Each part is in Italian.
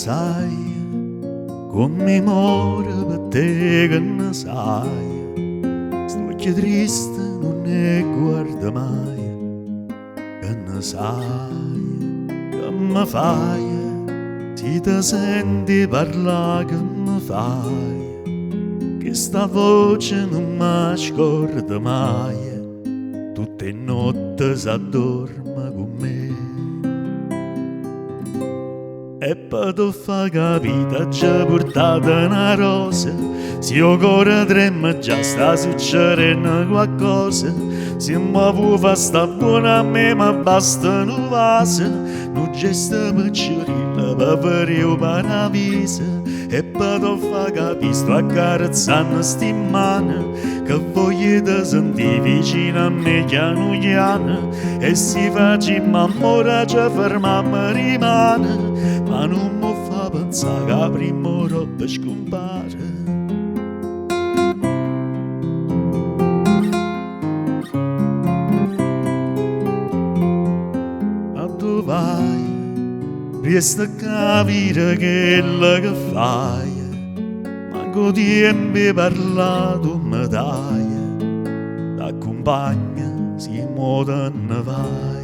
sai, come muore per te che ne sai, sto che triste non ne guarda mai, che ne sai, che mi fai, se ti senti parlare che mi fai, che sta voce non mi scorda mai, tutte notte s'addorma con me. E per tu fa capire già portata una rosa, se io cuore trema già sta succedendo qualcosa, se mi fa sta buona a me ma basta un vaso, un gesto piccerino per vedere il paradiso. E per tu fa capire sto accarezzando sti mani, che voglio te sentire vicino a me piano piano, e si facciamo amore già fermamo rimane, ma non mi fa pensare che prima o dopo scompare. Ma tu vai, riesci a capire quello che fai, manco tempo parlato mi dai, t'accompagna si muove ne vai.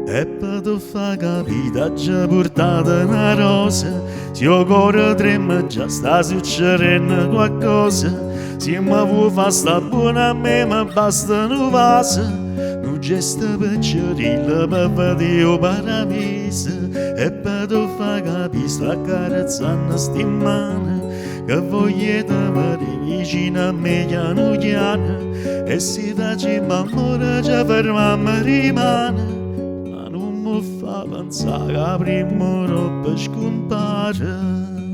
E per tu fa capire già portata una rosa, se io cuore trema già sta succedendo qualcosa, se mi fa sta buona a me ma basta un vaso, un gesto piccerino per vedere il paradiso. E per tu fa capire sto accarezzando sti mani, che voglio te vedere vicino a me piano piano, e si facciamo amore già fermamo rimane, fa pensare che prima o dopo scompare.